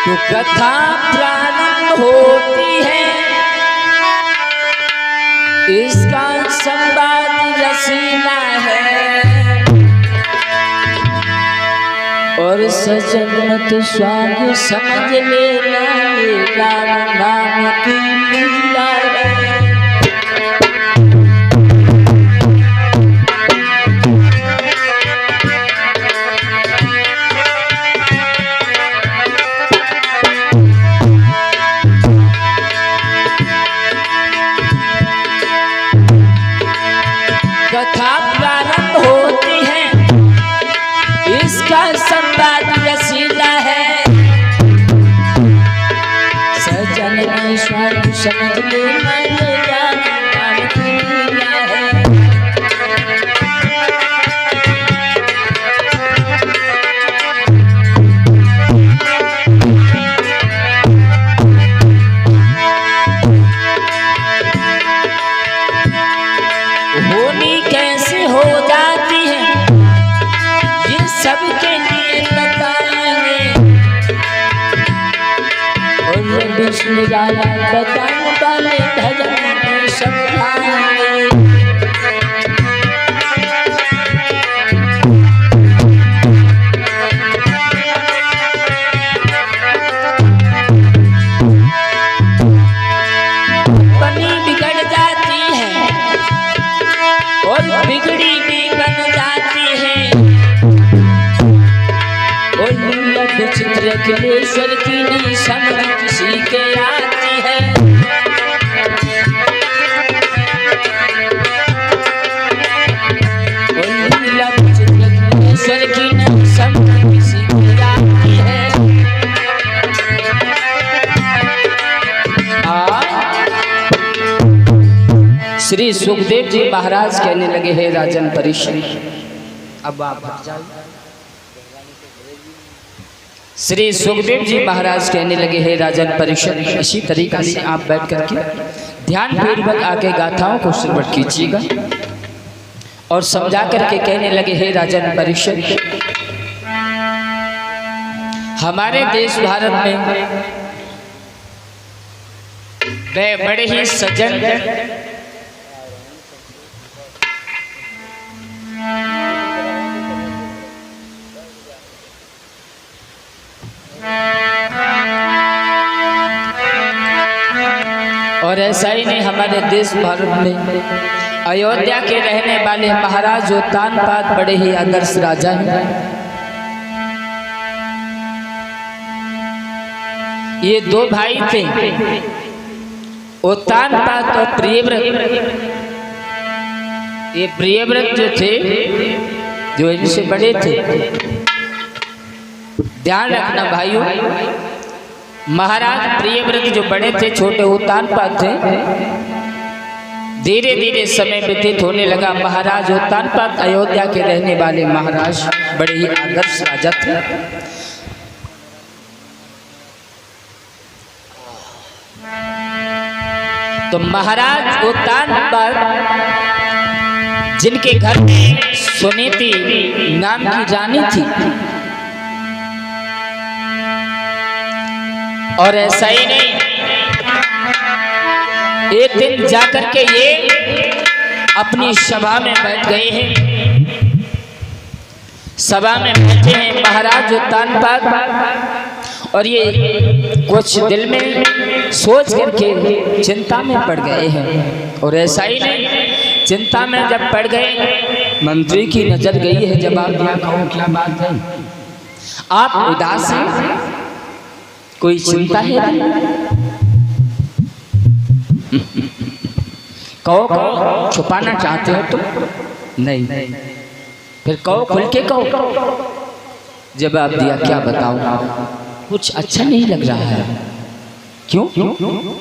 तो कथा प्रारंभ होती है, इसका संवाद रसीला है। और सजन मत स्वांग समझ लेना, राम नाम की लीला है। कथा प्रारंभ होती है, इसका संवाद रसीला है। सजन में स्वांग समझ लेना, राम नाम की लीला है। होनी कैसे हो जाती है, ये सबके लिए बताएंगे। और विष्णु राजा बताने वाले भजन में समझाएंगे। बनी बिगड़ जाती है और बिगड़ी भी बन जाती है। और लीला विचित्र अखिलेश्वर की नहीं समझ किसी के आती है। और लीला विचित्र अखिलेश्वर की नहीं समझ किसी के आती है। श्री सुखदेव जी महाराज कहने लगे, हे राजन परीक्षित, अब आप हट जाओ। श्री सुखदेव जी महाराज कहने लगे, हे राजन परीक्षित, इसी तरीके से आप बैठ करके ध्यान पूर्वक आके गाथाओं को श्रवण कीजिएगा। और समझा करके कहने लगे, हे राजन परीक्षित, हमारे देश भारत में वे बड़े ही सज्जन और ऐसा ही नहीं, हमारे देश भारत में अयोध्या के रहने वाले महाराज उत्तानपाद बड़े ही आदर्श राजा हैं। ये दो भाई थे, उत्तानपाद और प्रियव्रत। ये प्रियव्रत जो थे, जो इनसे बड़े थे, ध्यान रखना भाइयों, महाराज प्रियव्रत जो बड़े थे, छोटे उत्तानपाद थे। धीरे धीरे समय व्यतीत होने लगा। महाराज उत्तानपाद अयोध्या के रहने वाले महाराज बड़े ही आदर्श राजा थे। तो महाराज उत्तानपाद जिनके घर में सुनीति नाम की रानी थी, और ऐसा ही नहीं, एक दिन जाकर के ये अपनी सभा में बैठ गए हैं। सभा में बैठे हैं महाराज उत्तानपाद, और ये कुछ दिल में सोच करके चिंता में पड़ गए हैं। और ऐसा ही नहीं, चिंता में जब पड़ गए, मंत्री की नजर गई है। जवाब दिया, कहो क्या बात है, आप उदास हैं, कोई चिंता है? कहो, छुपाना चाहते हो तुम? नहीं। फिर कहो, खुल के कहो। जवाब दिया, क्या बताऊं, कुछ अच्छा नहीं लग रहा है। क्यों?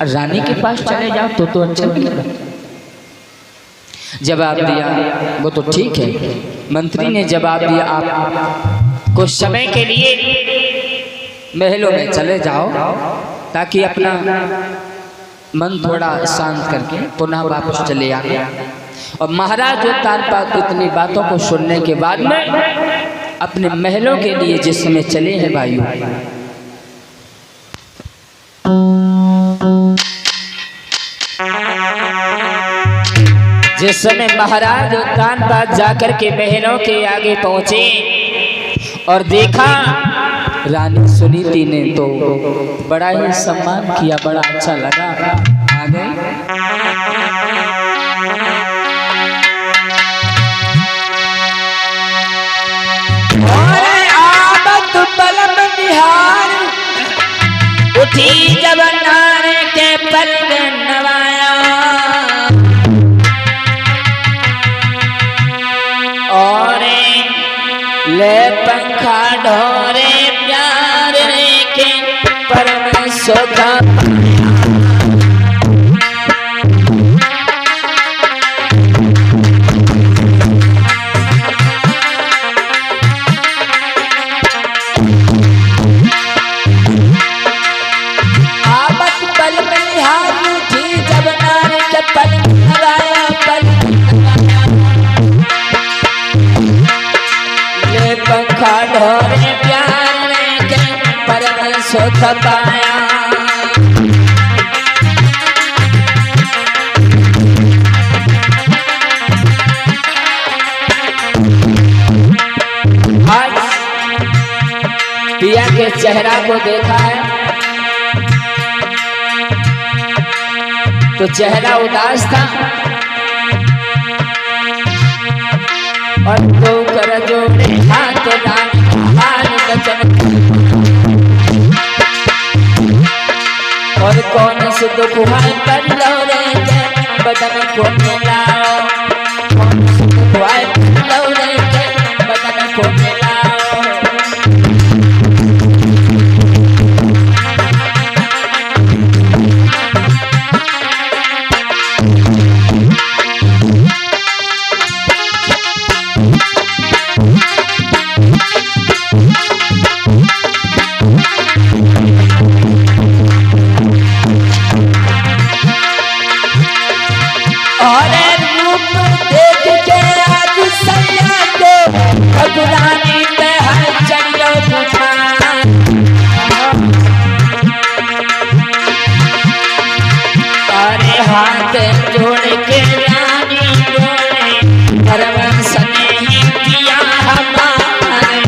रानी के पास चले जाओ तो अच्छा नहीं लग रहा। जवाब दिया, वो तो ठीक है। मंत्री ने जवाब दिया, आप कुछ समय के लिए महलों में चले जाओ, ताकि अपना मन थोड़ा शांत करके पुनः वापस चले आए। और महाराज उत्तानपाद इतनी बातों को सुनने के बाद में अपने महलों के लिए जिस समय चले हैं भाइयों, उस समय महाराज उत्तानपाद जाकर के महलों के आगे पहुंचे और देखा रानी सुनीति ने तो बड़ा ही सम्मान किया, बड़ा अच्छा लगा। आ गए आबत पलम निहार उठी जब नारे के पलक नवाया और ले पंखा ढोरे प्यार के परम सोखा आबत पल में हाथ उठी जब नारे के पल लगाया पल ले पंखा ढोरे प्यार के परम सुख पाया। आज पिया के चेहरा को देखा है तो चेहरा उदास था और तो कर जोड़े हाथ हाल बचन और कौन से दुख है पर लो रे बदन को मिलाओ, कौन से दुख है पर लो रे बदन को मिलाओ। और रूप देख के आज सैया को भगवानी पे हर चलो उठा अरे हाथ जोड़ के रानी बोले परम स्नेही पिया हमारे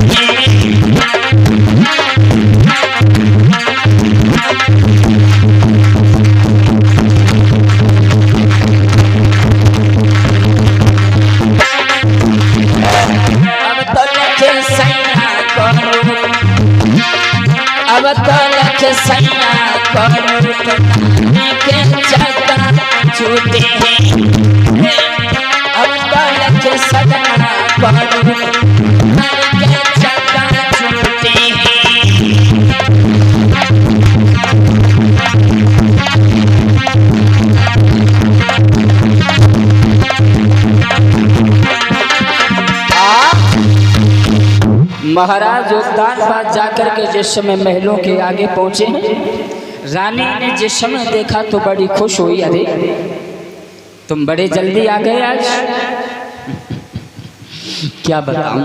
अब तो लख सैया करो के चक्का छूटे हैं, अब तो लख सदना करो के चक्का छूटे हैं। महाराज उत्तानपाद जाकर के जिस समय महलों के आगे पहुंचे रानी ने जिस समय देखा तो बड़ी खुश हुई। अरे तुम बड़े जल्दी आ गए आज, क्या बताऊं,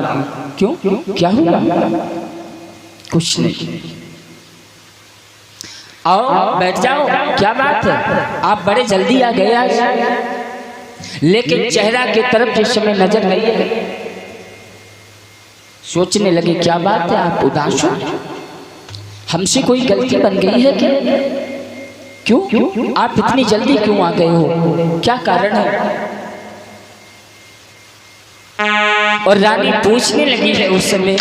क्यों क्या हुआ? कुछ नहीं, आओ बैठ जाओ, क्या बात है, आप बड़े जल्दी आ गए आज। लेकिन चेहरा की तरफ जिस समय नजर गई है सोचने लगे क्या बात है, आप उदास हो, हमसे कोई गलती बन गई है क्या? क्यों आप इतनी जल्दी क्यों आ गए हो, क्या कारण है? और रानी पूछने लगी है उस समय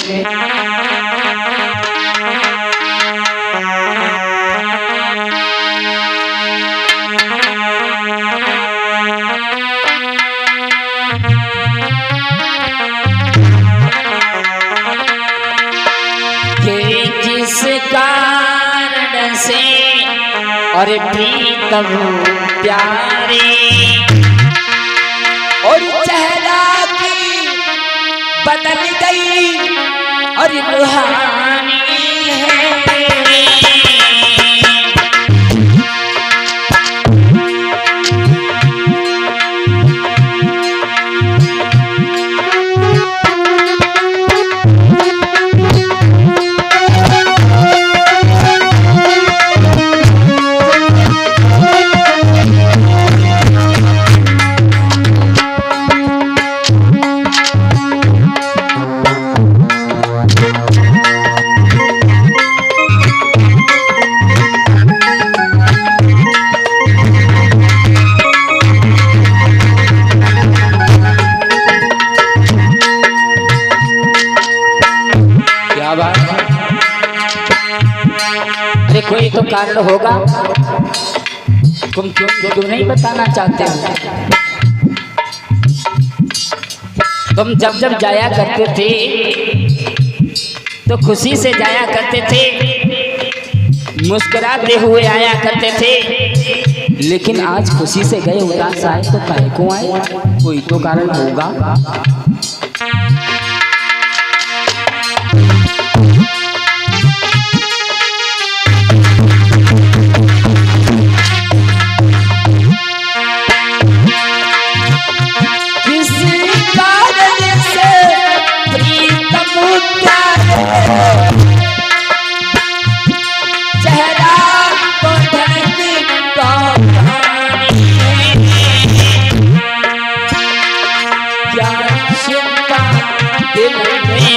जिस कारण से और प्रीतम प्यारे और चेहरा की बदल गई और रूहानी है। बात है। अरे कोई तो कारण होगा, तुम क्यों नहीं बताना चाहते हो? तुम जब जब जाया करते थे तो खुशी से जाया करते थे, मुस्कुराते हुए आया करते थे, लेकिन आज खुशी से गए उदास आए तो काहे को आए? कोई तो कारण होगा।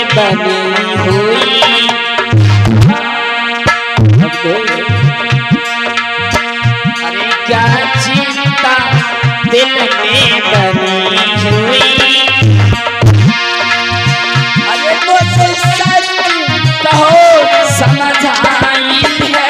बनी हुई अरे क्या चिंता दिल में बनी हुई, अरे मुझे सच कहो समझ आई है।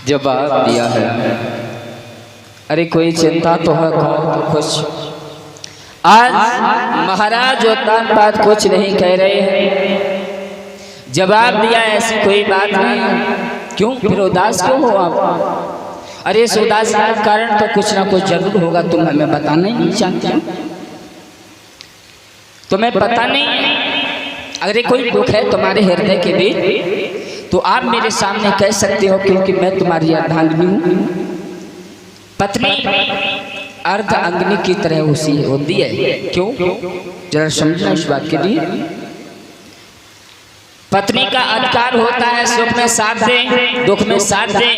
जवाब दिया है, अरे कोई चिंता तो है, तो खुश। आज महाराज उत्तानपाद कुछ नहीं कह रहे हैं, जवाब दिया ऐसी कोई बात नहीं। क्यों फिर उदास क्यों हो आप? अरे इस उदास का कारण तो कुछ ना कुछ जरूर होगा, तुम हमें बताना ही नहीं चाहते, तुम्हें पता नहीं। अगर कोई दुख है तुम्हारे हृदय के बीच तो आप मेरे सामने कह सकते हो, क्योंकि मैं तुम्हारी अर्धांगिनी हूँ। पत्नी अर्ध अंगनी की तरह उसी होती है। क्यों? जरा समझना इस बात के लिए। पत्नी का अधिकार होता है सुख में साथ दे, दुख में साथ दे,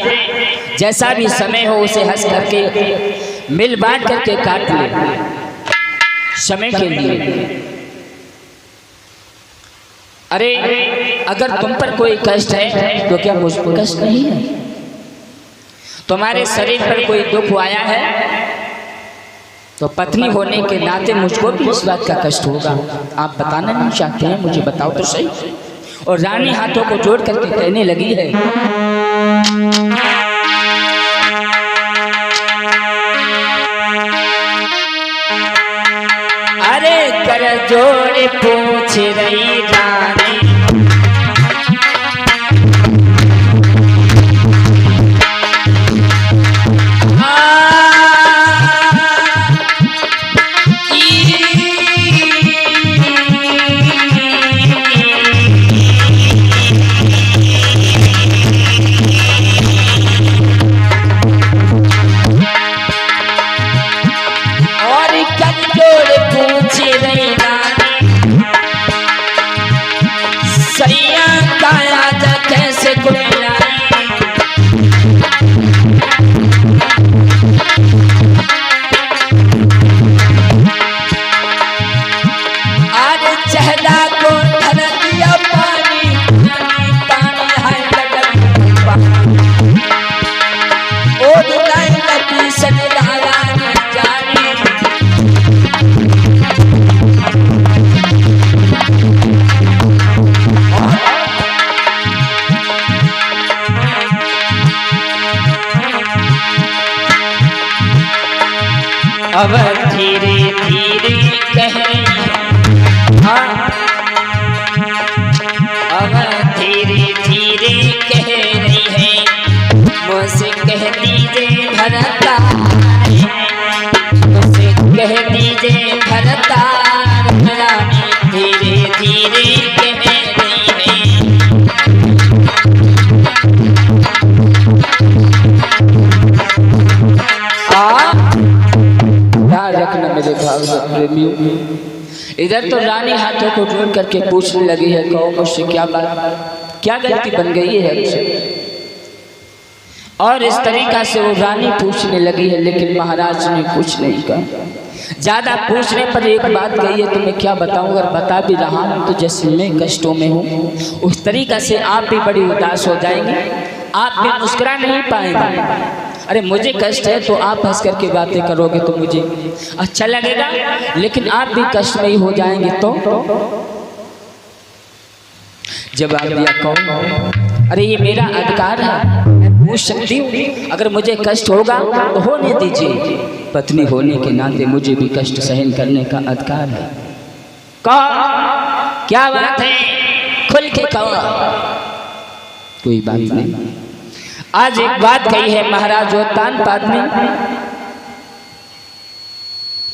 जैसा भी समय हो उसे हंस करके मिल बांट करके काट ले समय के लिए। अरे अगर तुम पर कोई कष्ट है तो क्या मुझ पर कष्ट नहीं है? तुम्हारे शरीर पर कोई दुख आया है तो पत्नी होने के नाते मुझको भी इस बात का कष्ट होगा। आप बताना नहीं चाहते हैं, मुझे बताओ तो सही। और रानी हाथों को जोड़ करके कहने लगी है, अरे कर जोड़ पूछ रही रानी, अब धीरे धीरे कह रही है, हाँ अब धीरे धीरे कह रही है, मुझसे कह दीजिए भरता, मुझसे कह दीजिए भरता, रानी धीरे धीरे कह रही है। रखना मेरे भागवत प्रेमियों। इधर तो रानी हाथों को जोड़ करके पूछने लगी है, कहो मुझसे क्या बात? क्या गलती बन गई है हमसे? और इस तरीका से वो रानी पूछने लगी है, लेकिन महाराज ने कुछ नहीं कहा। ज्यादा पूछने पर एक बात कही है, तो मैं क्या बताऊं, अगर बता भी रहा हूं तो जैसे मैं कष्टों में हूं उस तरीका से आप भी बड़ी उदास हो जाएंगे, आप भी मुस्कुरा नहीं पाएंगे। अरे मुझे कष्ट है तो आप हंस करके बातें करोगे तो मुझे अच्छा लगेगा, लेकिन आप भी कष्ट में ही हो जाएंगे। तो जवाब दिया कौन? अरे ये मेरा अधिकार है, मैं पूछ सकती हूँ। अगर मुझे कष्ट होगा तो होने दीजिए, पत्नी होने के नाते मुझे भी कष्ट सहन करने का अधिकार है। कहो क्या बात है, खुल के कहो। कोई बात नहीं। आज एक बात कही है महाराज उत्तानपाद ने,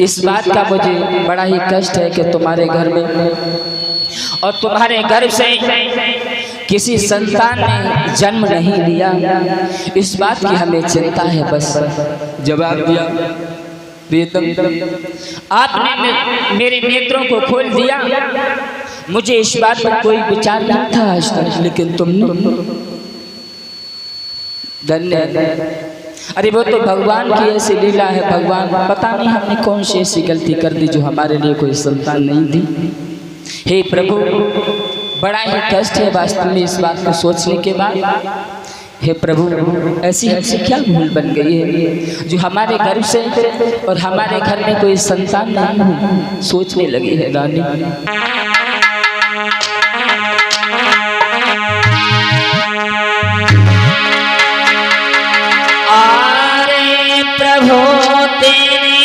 इस बात का मुझे बड़ा ही कष्ट है कि तुम्हारे घर में और तुम्हारे गर्भ से किसी संतान ने जन्म नहीं लिया, इस बात की हमें चिंता है बस। जवाब दिया प्रीतम, आपने मेरे नेत्रों को खोल दिया, मुझे इस बात पर कोई विचार नहीं था आज तक, लेकिन तुमने धन्य। अरे वो तो भगवान की ऐसी लीला है, भगवान पता नहीं हमने कौन सी ऐसी गलती कर दी जो हमारे लिए कोई संतान नहीं दी। हे प्रभु, बड़ा ही कष्ट है वास्तव में इस बात को सोचने के बाद। हे प्रभु, ऐसी हमसे क्या भूल बन गई है जो हमारे घर से और हमारे घर में कोई संतान नहीं हुई? सोचने लगी है रानी। अरे प्रभु तेरे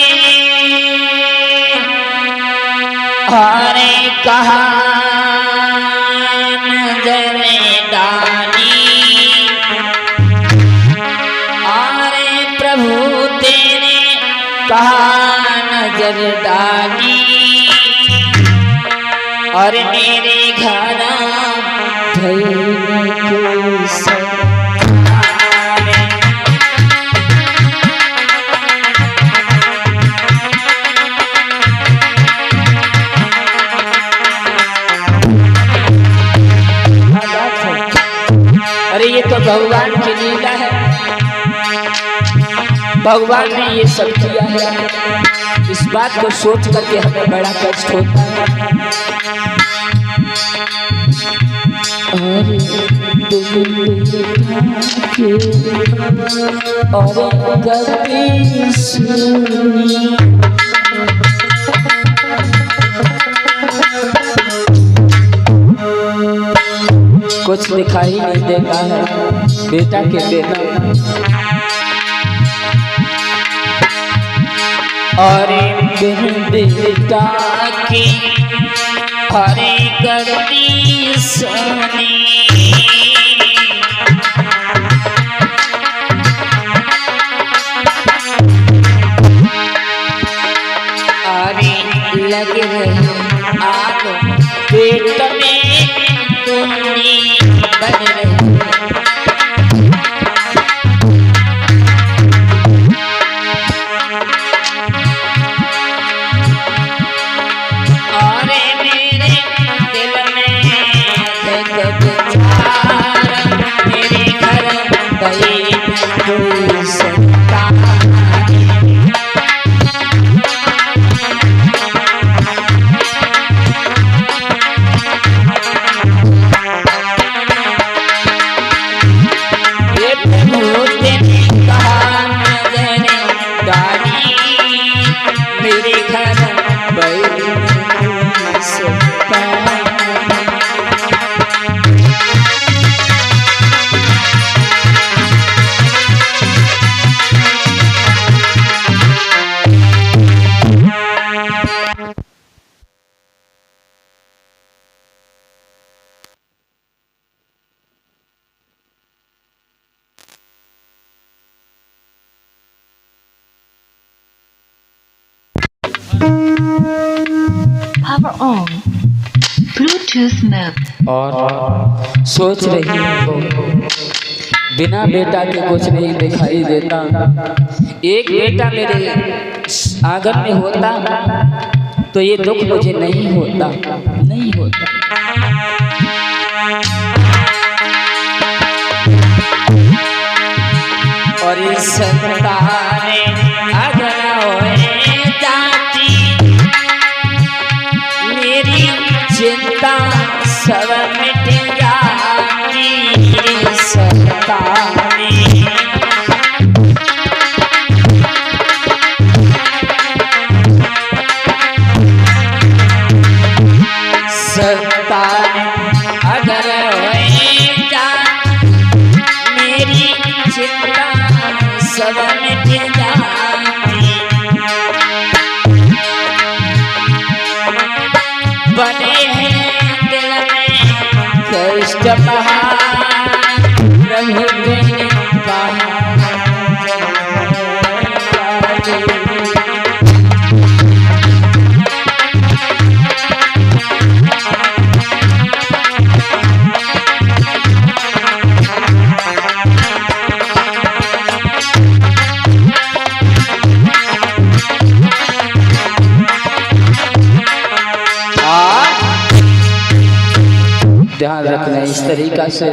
हरे कहा नजर डाली, अरे प्रभु तेरे कहा नजर डाली, और मेरे घर कोई सब ये तो भगवान की लीला है, भगवान ने ये सब किया है। इस बात को सोच करके हमें बड़ा कष्ट होता है। और गति सुनी कुछ दिखाई नहीं देता है बेटा के बेटा, और बेटा की हरे गति सुनी, अरे लग रही आग पेट में बन रही। और मेरे दिल में मेरे घर गई कोई संतान, Power on. Bluetooth mode. और सोच रही हो बिना बेटा के कुछ नहीं दिखाई देता, एक बेटा मेरे आंगन में होता तो ये दुख मुझे नहीं होता, नहीं होता। हरि संताने अगर होए जाती मेरी चिंता सब मिट जाती संताने। संतान अगर होए जाती मेरी चिंता सब मिट जाती। बने हैं दिल में कष्ट प्रभु ने कहा ध्यान रखना। इस तरीका से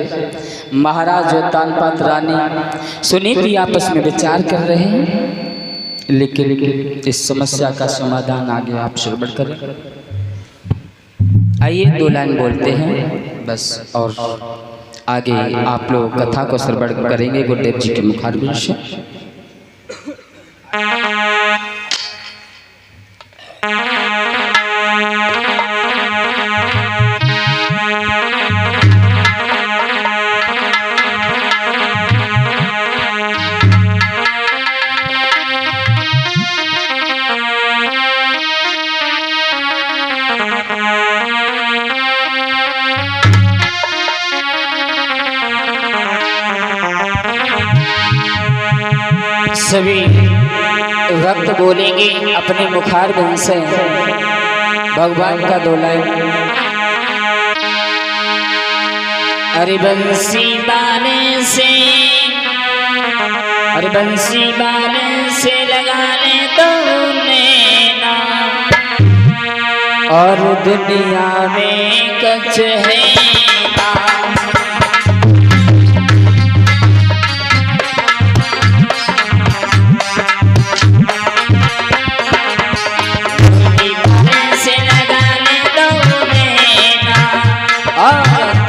महाराज और तानपात रानी सुनीति आपस में विचार कर रहे हैं, लेकिन इस समस्या का समाधान आगे आप श्रवण करें। आइए 2 लाइन बोलते हैं बस, और आगे आप लोग कथा को श्रवण करेंगे गुरुदेव जी के मुखारबिंद से। सभी भक्त बोलेंगे अपने मुखारबिंद से भगवान का 2 लाइन। अरे बंसी बाने से लगा ले तूने ना, और दुनिया में कच है ना।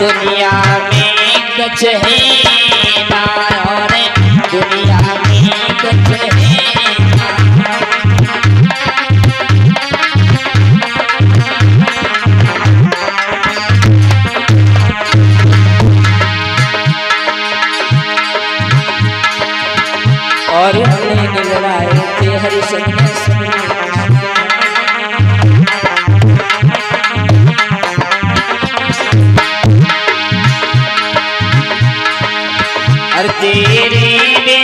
दुनिया में कच है ना, और दुनिया में कच है ना। और हमने निगराए थे हरि संग तेरे